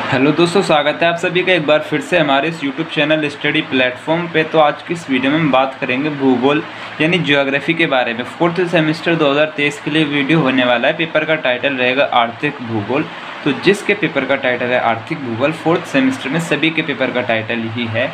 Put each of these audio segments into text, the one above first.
Hello दोस्तों, स्वागत है आप सभी का एक बार फिर से हमारे इस यूट्यूब चैनल स्टडी प्लेटफॉर्म पे। तो आज की इस वीडियो में हम बात करेंगे भूगोल यानी ज्योग्राफी के बारे में। फोर्थ सेमेस्टर 2023 के लिए वीडियो होने वाला है। पेपर का टाइटल रहेगा आर्थिक भूगोल। तो जिसके पेपर का टाइटल है आर्थिक भूगोल, फोर्थ सेमेस्टर में सभी के पेपर का टाइटल ही है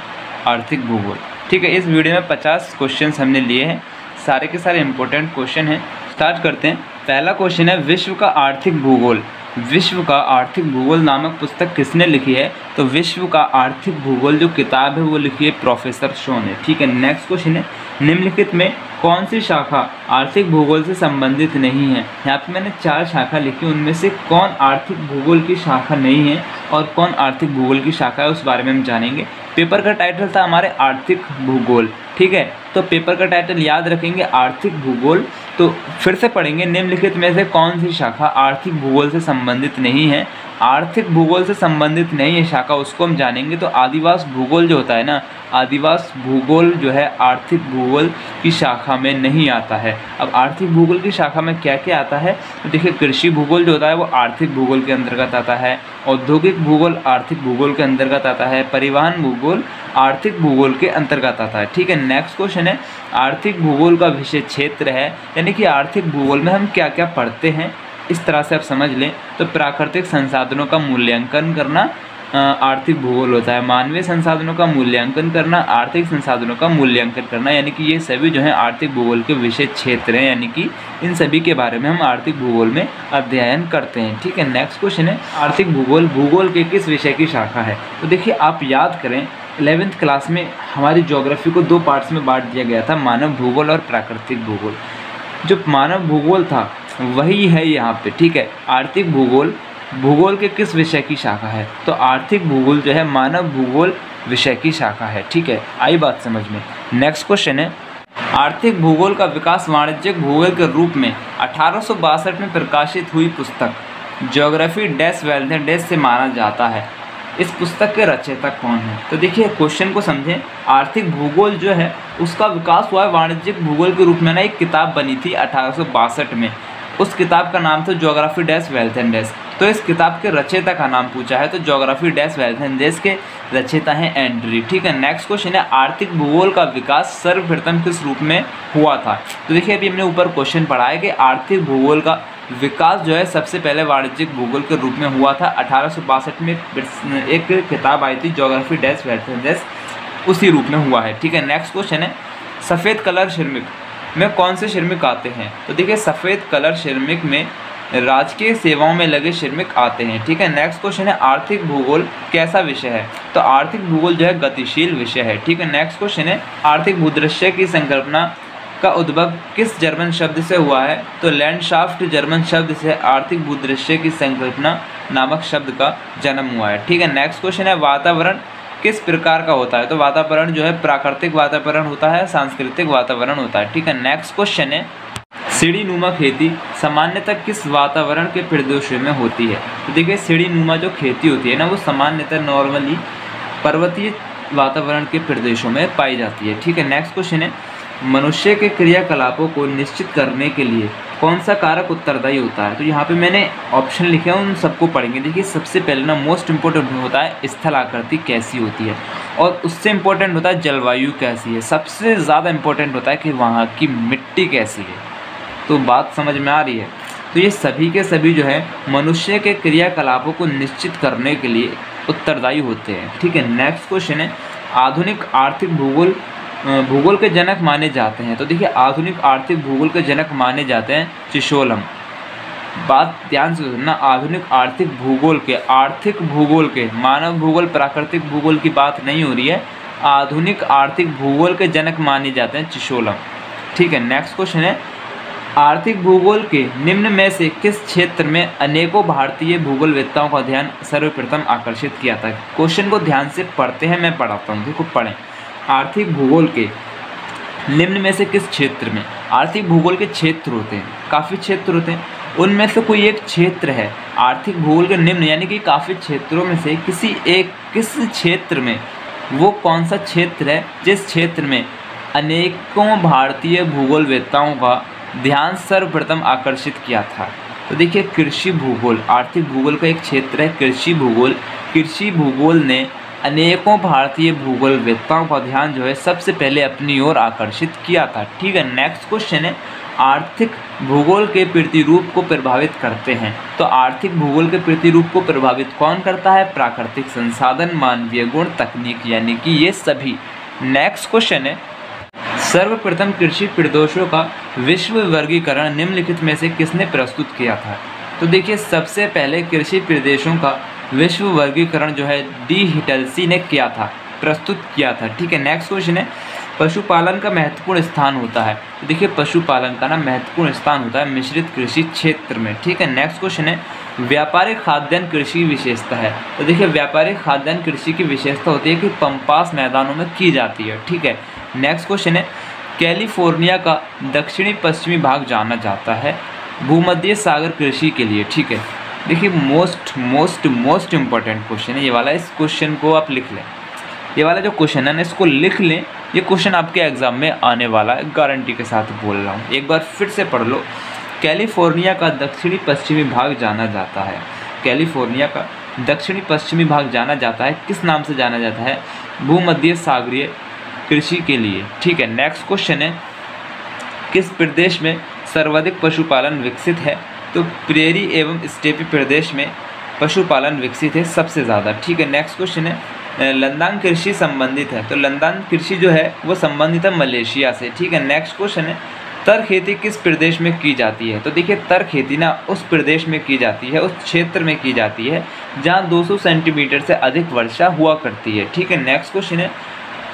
आर्थिक भूगोल। ठीक है, इस वीडियो में 50 क्वेश्चन हमने लिए हैं, सारे के सारे इंपॉर्टेंट क्वेश्चन हैं। स्टार्ट करते हैं। पहला क्वेश्चन है, विश्व का आर्थिक भूगोल। विश्व का आर्थिक भूगोल नामक पुस्तक किसने लिखी है? तो विश्व का आर्थिक भूगोल जो किताब है वो लिखी है प्रोफेसर शॉ ने। ठीक है, नेक्स्ट क्वेश्चन है, निम्नलिखित में कौन सी शाखा आर्थिक भूगोल से संबंधित नहीं है? यहाँ पे मैंने 4 शाखा लिखी, उनमें से कौन आर्थिक भूगोल की शाखा नहीं है और कौन आर्थिक भूगोल की शाखा है उस बारे में हम जानेंगे। पेपर का टाइटल था हमारे आर्थिक भूगोल। ठीक है, तो पेपर का टाइटल याद रखेंगे आर्थिक भूगोल। तो फिर से पढ़ेंगे, निम्नलिखित में से कौन सी शाखा आर्थिक भूगोल से संबंधित नहीं है? आर्थिक भूगोल से संबंधित नहीं है शाखा, उसको हम जानेंगे। तो आदिवास भूगोल जो होता है ना, आदिवास भूगोल जो है आर्थिक भूगोल की शाखा में नहीं आता है। अब आर्थिक भूगोल की शाखा में क्या क्या आता है? तो देखिए, कृषि भूगोल जो होता है वो आर्थिक भूगोल के अंतर्गत आता है, औद्योगिक भूगोल आर्थिक भूगोल के अंतर्गत आता है, परिवहन भूगोल आर्थिक भूगोल के अंतर्गत आता है। ठीक है, नेक्स्ट क्वेश्चन है, आर्थिक भूगोल का विषय क्षेत्र है, यानी कि आर्थिक भूगोल में हम क्या क्या पढ़ते हैं, इस तरह से आप समझ लें। तो प्राकृतिक संसाधनों का मूल्यांकन करना आर्थिक भूगोल होता है, मानवीय संसाधनों का मूल्यांकन करना, आर्थिक संसाधनों का मूल्यांकन करना, यानी कि ये सभी जो है आर्थिक भूगोल के विषय क्षेत्र हैं, यानी कि इन सभी के बारे में हम आर्थिक भूगोल में अध्ययन करते हैं। ठीक है, नेक्स्ट क्वेश्चन है, आर्थिक भूगोल भूगोल के किस विषय की शाखा है? तो देखिए, आप याद करें 11th क्लास में हमारी ज्योग्राफी को 2 पार्ट्स में बांट दिया गया था, मानव भूगोल और प्राकृतिक भूगोल। जो मानव भूगोल था वही है यहाँ पे। ठीक है, आर्थिक भूगोल भूगोल के किस विषय की शाखा है? तो आर्थिक भूगोल जो है मानव भूगोल विषय की शाखा है। ठीक है, आई बात समझ में। नेक्स्ट क्वेश्चन है, आर्थिक भूगोल का विकास वाणिज्यिक भूगोल के रूप में 1862 में प्रकाशित हुई पुस्तक ज्योग्राफी डैश वेल्थ डैश से माना जाता है। इस पुस्तक के रचयिता कौन है? तो देखिए, क्वेश्चन को समझें। आर्थिक भूगोल जो है उसका विकास हुआ है वाणिज्यिक भूगोल के रूप में ना, एक किताब बनी थी 1862 में। उस किताब का नाम था geography dash wealth and dash. तो इस किताब के रचयिता का नाम पूछा है, तो geography dash wealth and dash के रचयिता हैं एंड्री। ठीक है, नेक्स्ट क्वेश्चन है, आर्थिक भूगोल का विकास सर्वप्रथम किस रूप में हुआ था? तो देखिए, अभी हमने ऊपर क्वेश्चन पढ़ा है कि आर्थिक भूगोल का विकास जो है सबसे पहले वाणिज्यिक भूगोल के रूप में हुआ था। 1862 में एक किताब आई थी geography dash wealth and dash, उसी रूप में हुआ है। ठीक है, नेक्स्ट क्वेश्चन है, सफ़ेद कलर श्रमिक में कौन से श्रमिक आते हैं? तो देखिए, सफ़ेद कलर श्रमिक में राजकीय सेवाओं में लगे श्रमिक आते हैं। ठीक है, नेक्स्ट क्वेश्चन है, आर्थिक भूगोल कैसा विषय है? तो आर्थिक भूगोल जो है गतिशील विषय है। ठीक है, नेक्स्ट क्वेश्चन है, आर्थिक भूदृश्य की संकल्पना का उद्भव किस जर्मन शब्द से हुआ है? तो लैंडशाफ्ट जर्मन शब्द से आर्थिक भूदृश्य की संकल्पना नामक शब्द का जन्म हुआ है। ठीक है, नेक्स्ट क्वेश्चन है, वातावरण किस प्रकार का होता है? तो वातावरण जो है प्राकृतिक वातावरण होता है, सांस्कृतिक वातावरण होता है। ठीक है, नेक्स्ट क्वेश्चन है, सीढ़ीनुमा खेती सामान्यतः किस वातावरण के प्रदेशों में होती है? तो देखिए, सीढ़ीनुमा जो खेती होती है ना, वो सामान्यतः नॉर्मली पर्वतीय वातावरण के प्रदेशों में पाई जाती है। ठीक है, नेक्स्ट क्वेश्चन है, मनुष्य के क्रियाकलापों को निश्चित करने के लिए कौन सा कारक उत्तरदायी होता है? तो यहाँ पे मैंने ऑप्शन लिखे हैं, उन सबको पढ़ेंगे। देखिए, सबसे पहले ना मोस्ट इम्पोर्टेंट होता है स्थल आकृति कैसी होती है, और उससे इम्पोर्टेंट होता है जलवायु कैसी है, सबसे ज़्यादा इम्पोर्टेंट होता है कि वहाँ की मिट्टी कैसी है। तो बात समझ में आ रही है? तो ये सभी के सभी जो है मनुष्य के क्रियाकलापों को निश्चित करने के लिए उत्तरदायी होते हैं। ठीक है, नेक्स्ट क्वेश्चन है, आधुनिक आर्थिक भूगोल के जनक माने जाते हैं। तो देखिए, आधुनिक आर्थिक भूगोल के जनक माने जाते हैं चिशोलम। बात ध्यान से सुनना, आधुनिक आर्थिक भूगोल के मानव भूगोल प्राकृतिक भूगोल की बात नहीं हो रही है, आधुनिक आर्थिक भूगोल के जनक माने जाते हैं चिशोलम। ठीक है, नेक्स्ट क्वेश्चन है, आर्थिक भूगोल के निम्न में से किस क्षेत्र में अनेकों भारतीय भूगोलवेत्ताओं का ध्यान सर्वप्रथम आकर्षित किया था? क्वेश्चन को ध्यान से पढ़ते हैं, मैं पढ़ाता हूँ, देखो पढ़ें। आर्थिक भूगोल के निम्न में से किस क्षेत्र में? आर्थिक भूगोल के क्षेत्र होते हैं, काफ़ी क्षेत्र होते हैं, उनमें से कोई एक क्षेत्र है आर्थिक भूगोल के निम्न, यानी कि काफ़ी क्षेत्रों में से किस क्षेत्र में, वो कौन सा क्षेत्र है जिस क्षेत्र में अनेकों भारतीय भूगोलवेत्ताओं का ध्यान सर्वप्रथम आकर्षित किया था? तो देखिए, कृषि भूगोल आर्थिक भूगोल का एक क्षेत्र है, कृषि भूगोल। कृषि भूगोल ने अनेकों भारतीय भूगोलवेत्ताओं का ध्यान जो है सबसे पहले अपनी ओर आकर्षित किया था। ठीक है, नेक्स्ट क्वेश्चन है आर्थिक भूगोल के प्रतिरूप को प्रभावित करते हैं। तो आर्थिक भूगोल के प्रतिरूप को प्रभावित कौन करता है? प्राकृतिक संसाधन, मानवीय गुण, तकनीक, यानी कि ये सभी। नेक्स्ट क्वेश्चन है सर्वप्रथम कृषि प्रदेशों का विश्व वर्गीकरण निम्नलिखित में से किसने प्रस्तुत किया था? तो देखिए सबसे पहले कृषि प्रदेशों का विश्व वर्गीकरण जो है डी हिटलसी ने किया था, प्रस्तुत किया था। ठीक है, नेक्स्ट क्वेश्चन है पशुपालन का महत्वपूर्ण स्थान होता है। तो देखिए पशुपालन का ना महत्वपूर्ण स्थान होता है मिश्रित कृषि क्षेत्र में। ठीक है, नेक्स्ट क्वेश्चन है व्यापारिक खाद्यान्न कृषि विशेषता है। तो देखिए व्यापारिक खाद्यान्न कृषि की विशेषता होती है कि पम्पास मैदानों में की जाती है। ठीक है, नेक्स्ट क्वेश्चन है कैलिफोर्निया का दक्षिणी पश्चिमी भाग जाना जाता है भूमध्य सागर कृषि के लिए। ठीक है, देखिए मोस्ट इम्पॉर्टेंट क्वेश्चन है ये वाला, इस क्वेश्चन को आप लिख लें। ये वाला जो क्वेश्चन है ना इसको लिख लें, ये क्वेश्चन आपके एग्जाम में आने वाला है, गारंटी के साथ बोल रहा हूँ। एक बार फिर से पढ़ लो, कैलिफोर्निया का दक्षिणी पश्चिमी भाग जाना जाता है। कैलिफोर्निया का दक्षिणी पश्चिमी भाग जाना जाता है, किस नाम से जाना जाता है? भूमध्य सागरीय कृषि के लिए। ठीक है, नेक्स्ट क्वेश्चन है किस प्रदेश में सर्वाधिक पशुपालन विकसित है? तो प्रेरी एवं स्टेपी प्रदेश में पशुपालन विकसित है सबसे ज़्यादा। ठीक है, नेक्स्ट क्वेश्चन है लद्दाख कृषि संबंधित है। तो लद्दाख कृषि जो है वो संबंधित है मलेशिया से। ठीक है, नेक्स्ट क्वेश्चन है तर खेती किस प्रदेश में की जाती है? तो देखिए तर खेती ना उस प्रदेश में की जाती है, उस क्षेत्र में की जाती है जहाँ 200 सेंटीमीटर से अधिक वर्षा हुआ करती है। ठीक है, नेक्स्ट क्वेश्चन है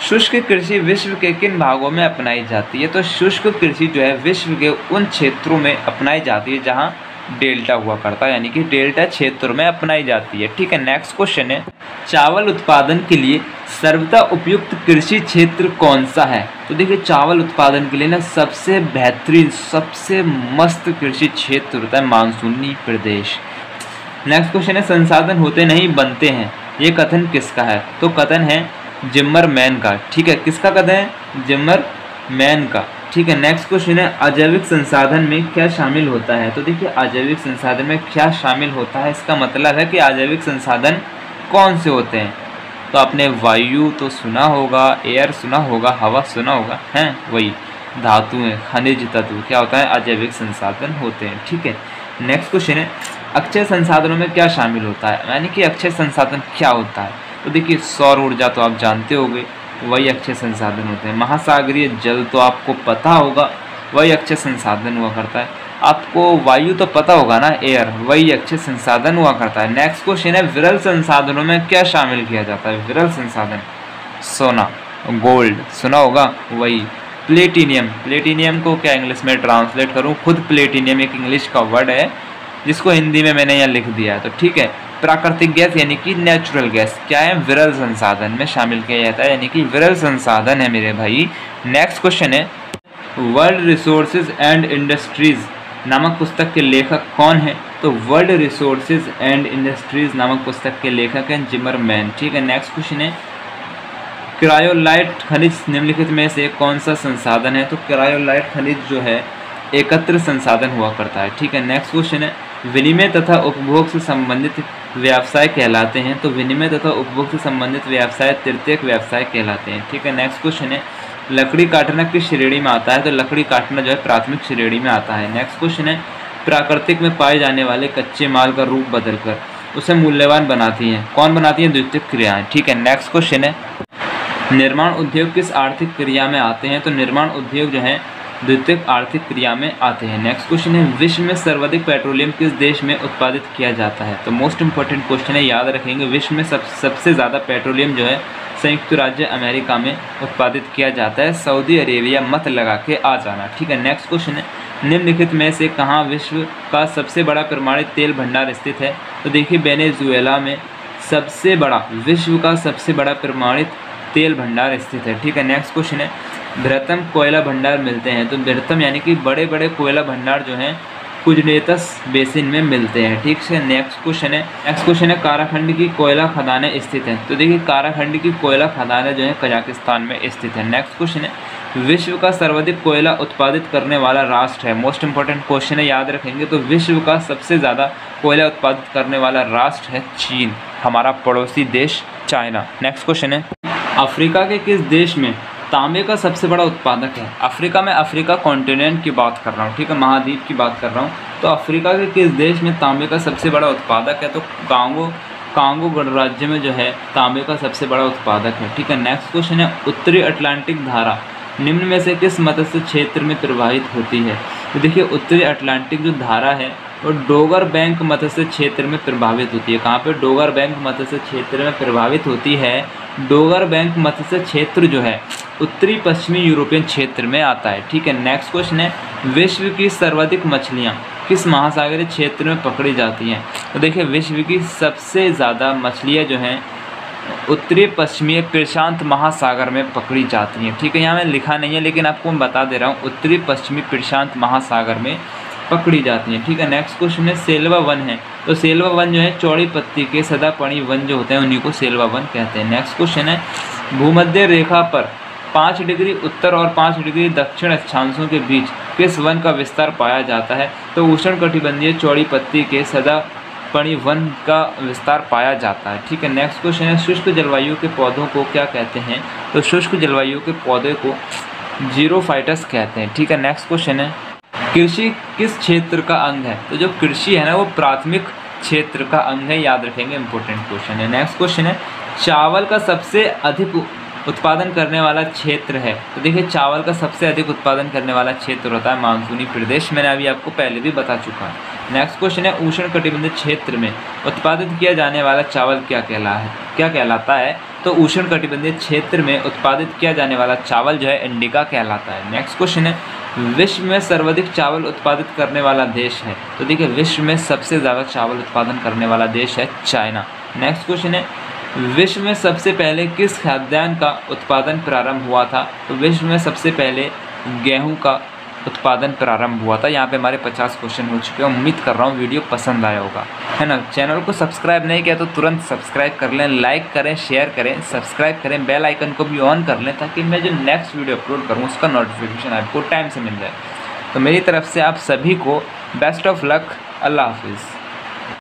शुष्क कृषि विश्व के किन भागों में अपनाई जाती है? तो शुष्क कृषि जो है विश्व के उन क्षेत्रों में अपनाई जाती है जहाँ डेल्टा हुआ करता है, यानी कि डेल्टा क्षेत्र में अपनाई जाती है। ठीक है, नेक्स्ट क्वेश्चन है चावल उत्पादन के लिए सर्वथा उपयुक्त कृषि क्षेत्र कौन सा है? तो देखिए चावल उत्पादन के लिए ना सबसे बेहतरीन सबसे मस्त कृषि क्षेत्र होता है मानसूनी प्रदेश। नेक्स्ट क्वेश्चन है संसाधन होते नहीं बनते हैं, ये कथन किसका है? तो कथन है जिम्मरमैन का। ठीक है, किसका कथन है? जिम्मरमैन का। ठीक है, नेक्स्ट क्वेश्चन है अजैविक संसाधन में क्या शामिल होता है? तो देखिए अजैविक संसाधन में क्या शामिल होता है, इसका मतलब है कि अजैविक संसाधन कौन से होते हैं? तो आपने वायु तो सुना होगा, एयर सुना होगा, हवा सुना होगा, हैं वही धातुएं, खनिज तत्व क्या होता है? अजैविक संसाधन होते हैं। ठीक है, नेक्स्ट क्वेश्चन है अक्षय संसाधनों में क्या शामिल होता है? यानी कि अक्षय संसाधन क्या होता है? तो देखिए सौर ऊर्जा तो आप जानते होंगे, वही अक्षय संसाधन होते हैं। महासागरीय जल तो आपको पता होगा, वही अक्षय संसाधन हुआ करता है। आपको वायु तो पता होगा ना, एयर, वही अक्षय संसाधन हुआ करता है। नेक्स्ट क्वेश्चन है विरल संसाधनों में क्या शामिल किया जाता है? विरल संसाधन सोना, गोल्ड सुना होगा, वही प्लेटिनियम। प्लेटिनियम को क्या इंग्लिश में ट्रांसलेट करूँ? खुद प्लेटिनियम एक इंग्लिश का वर्ड है जिसको हिंदी में मैंने यहाँ लिख दिया है। तो ठीक है, प्राकृतिक गैस यानी कि नेचुरल गैस क्या है? विरल संसाधन में शामिल किया जाता है, यानी कि विरल संसाधन है मेरे भाई। नेक्स्ट क्वेश्चन है वर्ल्ड रिसोर्सेज एंड इंडस्ट्रीज नामक पुस्तक के लेखक कौन है? तो वर्ल्ड रिसोर्सेज एंड इंडस्ट्रीज नामक पुस्तक के लेखक हैं जिम्मरमैन। ठीक है, नेक्स्ट क्वेश्चन है क्रायोलाइट खनिज निम्नलिखित में से कौन सा संसाधन है? तो क्रायोलाइट खनिज जो है एकत्र संसाधन हुआ करता है। ठीक है, नेक्स्ट क्वेश्चन है विनिमय तथा उपभोग से संबंधित व्यवसाय कहलाते हैं। तो विनिमय तथा उपभोग से संबंधित व्यवसाय तृतीयक व्यवसाय कहलाते हैं। ठीक है, नेक्स्ट क्वेश्चन है लकड़ी काटना किस श्रेणी में आता है? तो लकड़ी काटना जो है प्राथमिक श्रेणी में आता है। नेक्स्ट क्वेश्चन है प्राकृतिक में पाए जाने वाले कच्चे माल का रूप बदलकर उसे मूल्यवान बनाती हैं, कौन बनाती हैं? द्वितीयक क्रियाएं। ठीक है, नेक्स्ट क्वेश्चन है निर्माण उद्योग किस आर्थिक क्रिया में आते हैं? तो निर्माण उद्योग जो है द्वितीयक आर्थिक क्रिया में आते हैं। नेक्स्ट क्वेश्चन है विश्व में सर्वाधिक पेट्रोलियम किस देश में उत्पादित किया जाता है? तो मोस्ट इंपॉर्टेंट क्वेश्चन है, याद रखेंगे। विश्व में सबसे ज़्यादा पेट्रोलियम जो है संयुक्त राज्य अमेरिका में उत्पादित किया जाता है। सऊदी अरेबिया मत लगा के आ जाना। ठीक है, नेक्स्ट क्वेश्चन है निम्नलिखित में से कहाँ विश्व का सबसे बड़ा प्रमाणित तेल भंडार स्थित है? तो देखिए वेनेजुएला में सबसे बड़ा, विश्व का सबसे बड़ा प्रमाणित तेल भंडार स्थित है। ठीक है, नेक्स्ट क्वेश्चन है बृहत्तम कोयला भंडार मिलते हैं। तो बृहत्तम यानी कि बड़े बड़े कोयला भंडार जो हैं कुजनेतस बेसिन में मिलते हैं। ठीक है, नेक्स्ट क्वेश्चन है काराखंड की कोयला खदानें स्थित हैं। तो देखिए काराखंड की कोयला खदानें जो है कजाकिस्तान में स्थित है। नेक्स्ट क्वेश्चन है विश्व का सर्वाधिक कोयला उत्पादित करने वाला राष्ट्र है। मोस्ट इंपॉर्टेंट क्वेश्चन है, याद रखेंगे। तो विश्व का सबसे ज़्यादा कोयला उत्पादित करने वाला राष्ट्र है चीन। हमारा पड़ोसी देश चाइना। नेक्स्ट क्वेश्चन है, अफ्रीका के किस देश में तांबे का सबसे बड़ा उत्पादक है? अफ्रीका में, अफ्रीका कॉन्टिनेंट की बात कर रहा हूँ, ठीक है, महाद्वीप की बात कर रहा हूँ। तो अफ्रीका के किस देश में तांबे का सबसे बड़ा उत्पादक है? तो कांगो गणराज्य में जो है तांबे का सबसे बड़ा उत्पादक है, ठीक है। नेक्स्ट क्वेश्चन है, उत्तरी अटलांटिक धारा निम्न में से किस मत्स्य क्षेत्र में प्रवाहित होती है? तो देखिए, उत्तरी अटलांटिक जो धारा है वो डोगर बैंक मत्स्य क्षेत्र में प्रभावित होती है। कहाँ पे? डोगर बैंक मत्स्य क्षेत्र में प्रभावित होती है। डोगर बैंक मत्स्य क्षेत्र जो है उत्तरी पश्चिमी यूरोपियन क्षेत्र में आता है, ठीक है। नेक्स्ट क्वेश्चन है, विश्व की सर्वाधिक मछलियाँ किस महासागरीय क्षेत्र में पकड़ी जाती हैं? तो देखिए, विश्व की सबसे ज़्यादा मछलियाँ जो हैं उत्तरी पश्चिमी प्रशांत महासागर में पकड़ी जाती हैं, ठीक है। यहाँ मैं लिखा नहीं है लेकिन आपको मैं बता दे रहा हूँ, उत्तरी पश्चिमी प्रशांत महासागर में पकड़ी जाती हैं, ठीक है। नेक्स्ट क्वेश्चन है, सेल्वा वन है। तो सेल्वा वन जो है चौड़ी पत्ती के सदापर्णी वन जो होते हैं उन्हीं को सेल्वा वन कहते हैं। नेक्स्ट क्वेश्चन है, भूमध्य रेखा पर 5 डिग्री उत्तर और 5 डिग्री दक्षिण अक्षांशों के बीच किस वन का विस्तार पाया जाता है? तो उष्णकटिबंधीय चौड़ी पत्ती के सदापर्णी वन का विस्तार पाया जाता है, ठीक है। नेक्स्ट क्वेश्चन है, शुष्क जलवायु के पौधों को क्या कहते हैं? तो शुष्क जलवायु के पौधे को जीरोफाइटस कहते हैं, ठीक है। नेक्स्ट क्वेश्चन है, कृषि किस क्षेत्र का अंग है? तो जो कृषि है ना वो प्राथमिक क्षेत्र का अंग है, याद रखेंगे, इंपॉर्टेंट क्वेश्चन है। नेक्स्ट क्वेश्चन है, चावल का सबसे अधिक उत्पादन करने वाला क्षेत्र है? तो देखिए, चावल का सबसे अधिक उत्पादन करने वाला क्षेत्र होता है मानसूनी प्रदेश, मैंने अभी आपको पहले भी बता चुका है। नेक्स्ट क्वेश्चन है, उष्णकटिबंधीय क्षेत्र में उत्पादित किया जाने वाला चावल क्या कहलाता है? तो उष्णकटिबंधीय क्षेत्र में उत्पादित किया जाने वाला चावल जो है इंडिका कहलाता है। नेक्स्ट क्वेश्चन है, विश्व में सर्वाधिक चावल उत्पादित करने वाला देश है? तो देखिए, विश्व में सबसे ज़्यादा चावल उत्पादन करने वाला देश है चाइना। नेक्स्ट क्वेश्चन है, विश्व में सबसे पहले किस खाद्यान्न का उत्पादन प्रारंभ हुआ था? तो विश्व में सबसे पहले गेहूं का उत्पादन प्रारंभ हुआ था। यहाँ पे हमारे 50 क्वेश्चन हो चुके हैं। उम्मीद कर रहा हूँ वीडियो पसंद आया होगा, है ना। चैनल को सब्सक्राइब नहीं किया तो तुरंत सब्सक्राइब कर लें, लाइक करें, शेयर करें, सब्सक्राइब करें, बेल आइकन को भी ऑन कर लें ताकि मैं जो नेक्स्ट वीडियो अपलोड करूँ उसका नोटिफिकेशन आपको टाइम से मिल जाए। तो मेरी तरफ से आप सभी को बेस्ट ऑफ लक। अल्लाह हाफिज़।